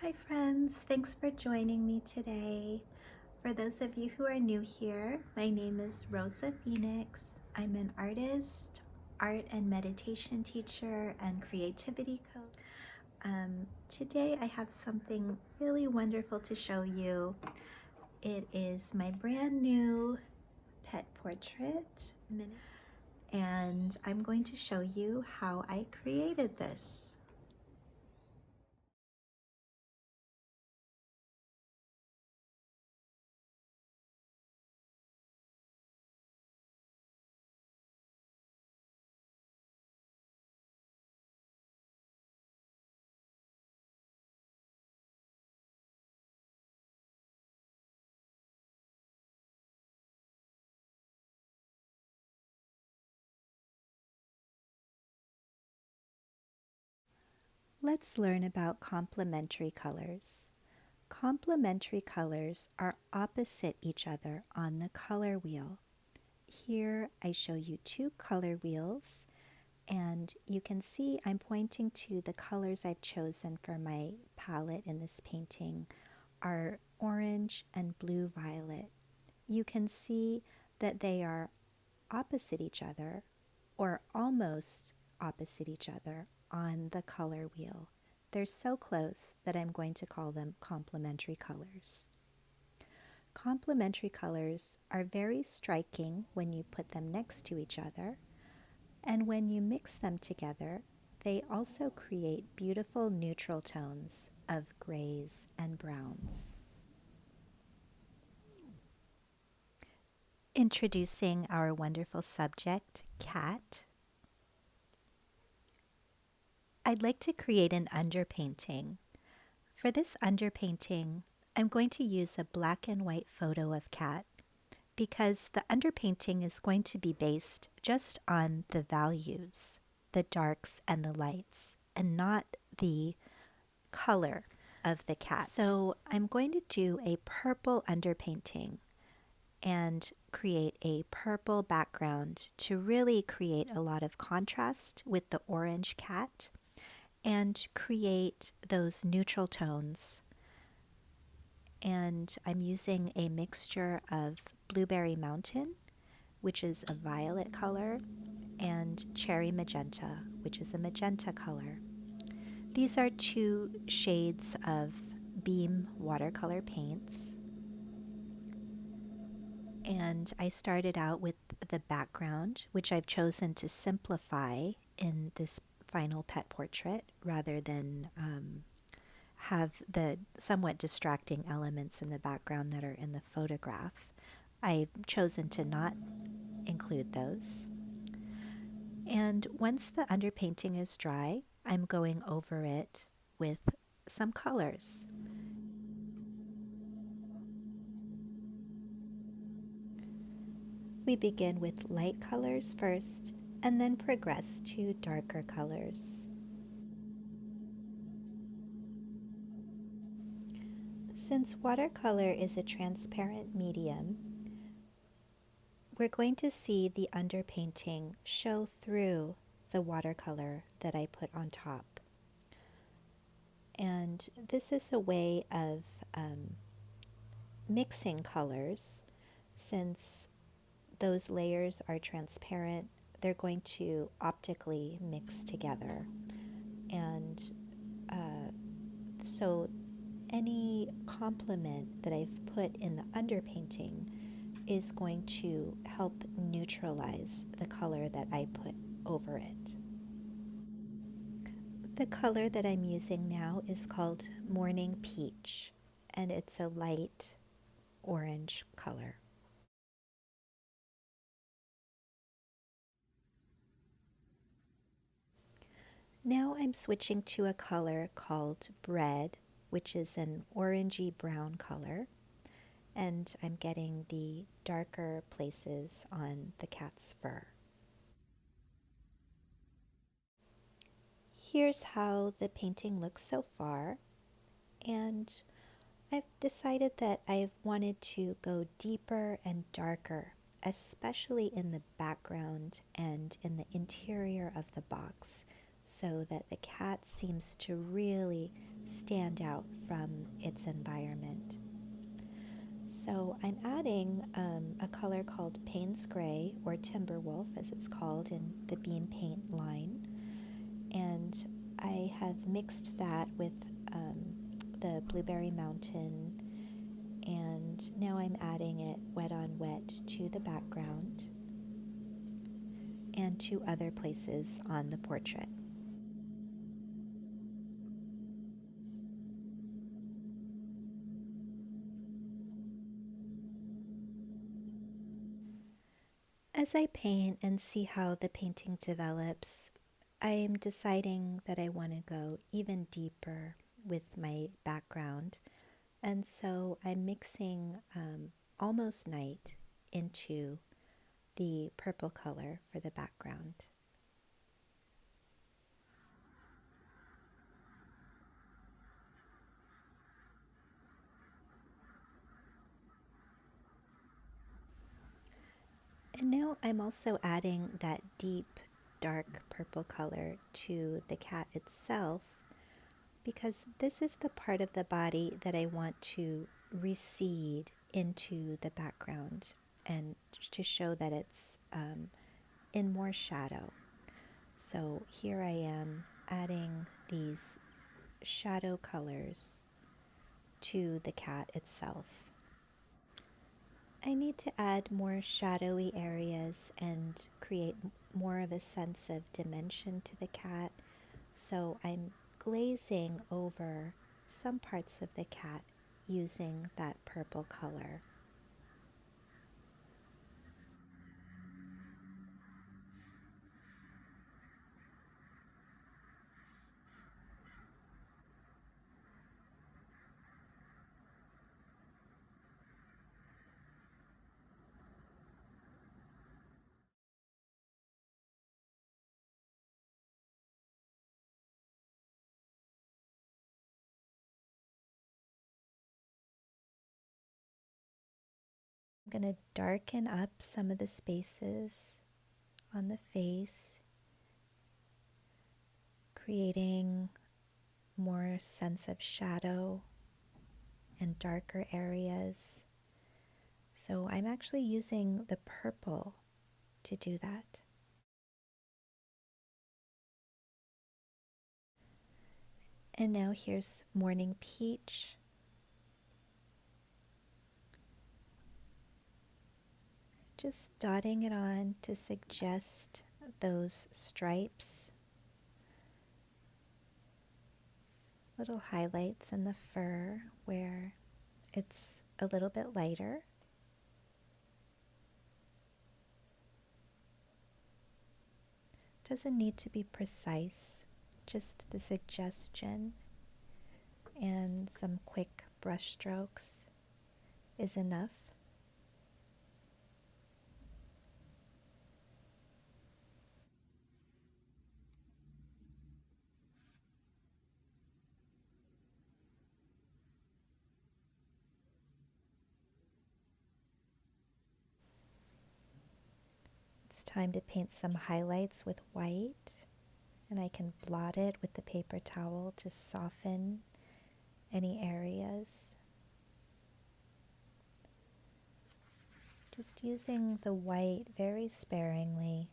Hi friends, thanks for joining me today. For those of you who are new here, my name is Rosa Phoenix. I'm an artist, art and meditation teacher, and creativity coach. Today I have something really wonderful to show you. It is my brand new pet portrait, and I'm going to show you how I created this. Let's learn about complementary colors. Complementary colors are opposite each other on the color wheel. Here I show you two color wheels, and you can see I'm pointing to the colors I've chosen for my palette in this painting are orange and blue violet. You can see that they are opposite each other or almost opposite each other on the color wheel. They're so close that I'm going to call them complementary colors. Complementary colors are very striking when you put them next to each other, and when you mix them together, they also create beautiful neutral tones of grays and browns. Introducing our wonderful subject, cat. I'd like to create an underpainting. For this underpainting, I'm going to use a black and white photo of cat because the underpainting is going to be based just on the values, the darks and the lights, and not the color of the cat. So I'm going to do a purple underpainting and create a purple background to really create a lot of contrast with the orange cat and create those neutral tones. And I'm using a mixture of Blueberry Mountain, which is a violet color, and Cherry Magenta, which is a magenta color. These are two shades of Beam watercolor paints. And I started out with the background, which I've chosen to simplify in this final pet portrait rather than have the somewhat distracting elements in the background that are in the photograph. I've chosen to not include those. And once the underpainting is dry, I'm going over it with some colors. We begin with light colors first and then progress to darker colors. Since watercolor is a transparent medium, we're going to see the underpainting show through the watercolor that I put on top. And this is a way of mixing colors. Since those layers are transparent, they're going to optically mix together. And so any complement that I've put in the underpainting is going to help neutralize the color that I put over it. The color that I'm using now is called Morning Peach, and it's a light orange color. Now I'm switching to a color called Bread, which is an orangey brown color, and I'm getting the darker places on the cat's fur. Here's how the painting looks so far, and I've decided that I've wanted to go deeper and darker, especially in the background and in the interior of the box, so that the cat seems to really stand out from its environment. So I'm adding a color called Payne's Gray, or Timberwolf as it's called in the beam paint line. And I have mixed that with the Blueberry Mountain, and now I'm adding it wet on wet to the background and to other places on the portrait. As I paint and see how the painting develops, I am deciding that I want to go even deeper with my background, and so I'm mixing almost night into the purple color for the background. And now I'm also adding that deep dark purple color to the cat itself, because this is the part of the body that I want to recede into the background and to show that it's in more shadow. So here I am adding these shadow colors to the cat itself. I need to add more shadowy areas and create more of a sense of dimension to the cat. So I'm glazing over some parts of the cat using that purple color. I'm going to darken up some of the spaces on the face, creating more sense of shadow and darker areas. So I'm actually using the purple to do that. And now here's Morning Peach. Just dotting it on to suggest those stripes, little highlights in the fur where it's a little bit lighter. Doesn't need to be precise, just the suggestion and some quick brush strokes is enough. It's time to paint some highlights with white, and I can blot it with the paper towel to soften any areas. Just using the white very sparingly.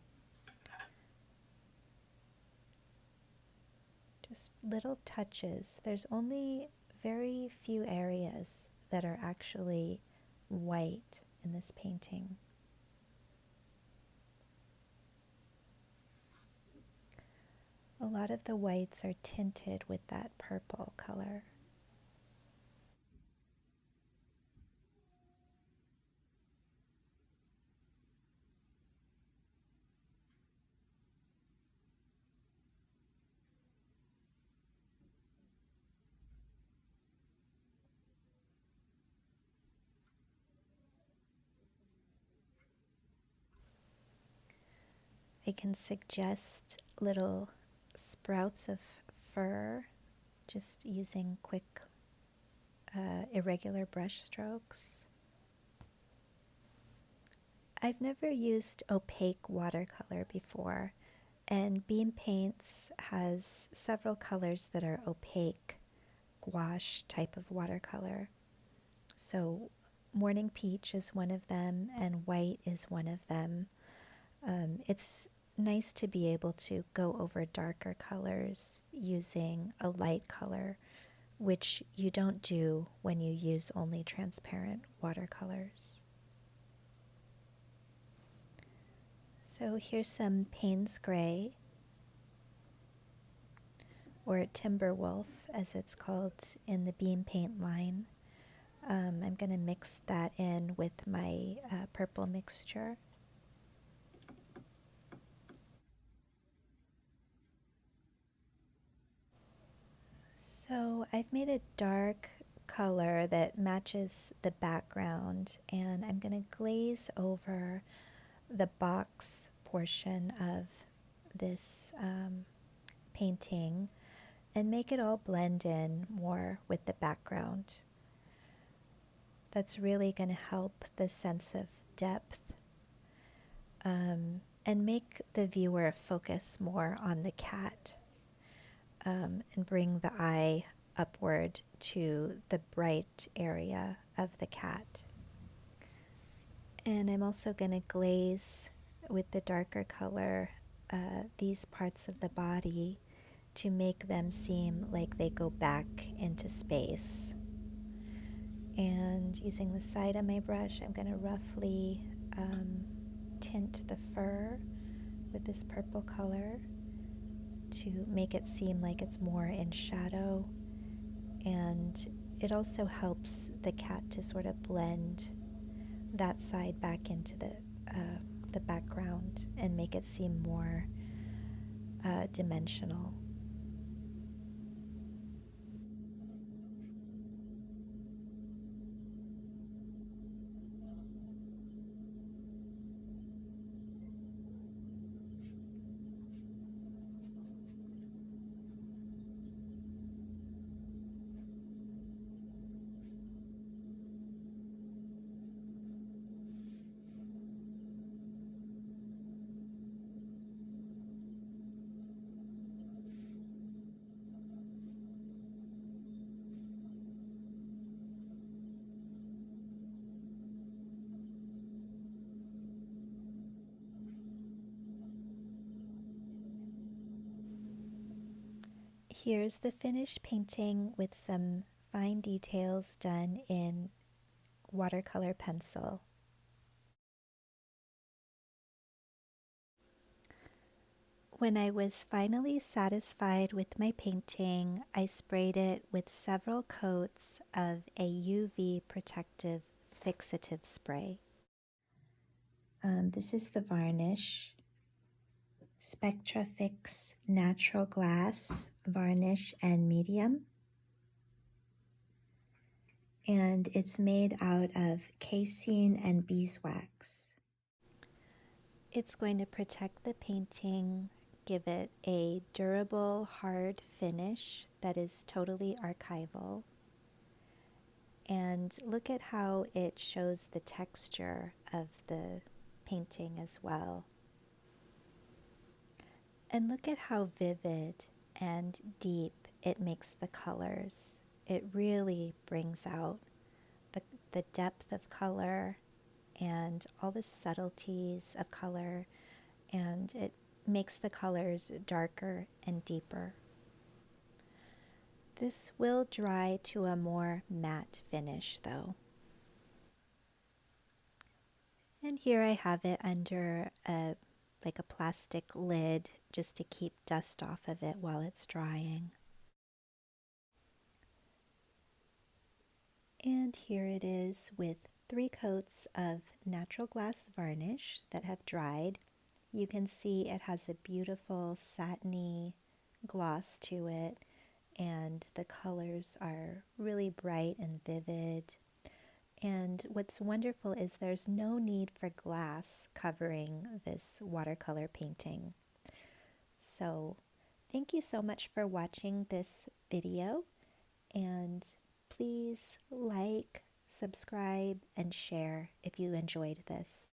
Just little touches. There's only very few areas that are actually white in this painting. A lot of the whites are tinted with that purple color. I can suggest little sprouts of fur, just using quick, irregular brush strokes. I've never used opaque watercolor before, and Beam Paints has several colors that are opaque, gouache type of watercolor. So Morning Peach is one of them, and White is one of them. It's nice to be able to go over darker colors using a light color, which you don't do when you use only transparent watercolors. So here's some Payne's Gray, or Timberwolf as it's called in the beam paint line. I'm going to mix that in with my purple mixture. So I've made a dark color that matches the background, and I'm going to glaze over the box portion of this painting and make it all blend in more with the background. That's really going to help the sense of depth and make the viewer focus more on the cat. And bring the eye upward to the bright area of the cat. And I'm also going to glaze with the darker color these parts of the body to make them seem like they go back into space. And using the side of my brush, I'm going to roughly tint the fur with this purple color to make it seem like it's more in shadow, and it also helps the cat to sort of blend that side back into the background and make it seem more dimensional. Here's the finished painting with some fine details done in watercolor pencil. When I was finally satisfied with my painting, I sprayed it with several coats of a UV protective fixative spray. This is the varnish, Spectrafix Natural Glass varnish and medium. And it's made out of casein and beeswax. It's going to protect the painting, give it a durable, hard finish that is totally archival. And look at how it shows the texture of the painting as well. And look at how vivid and deep it makes the colors. It really brings out the depth of color and all the subtleties of color, and it makes the colors darker and deeper. This will dry to a more matte finish though. And here I have it under a plastic lid just to keep dust off of it while it's drying. And here it is with 3 coats of natural glass varnish that have dried. You can see it has a beautiful satiny gloss to it, and the colors are really bright and vivid. And what's wonderful is there's no need for glass covering this watercolor painting. So thank you so much for watching this video, and please like, subscribe, and share if you enjoyed this.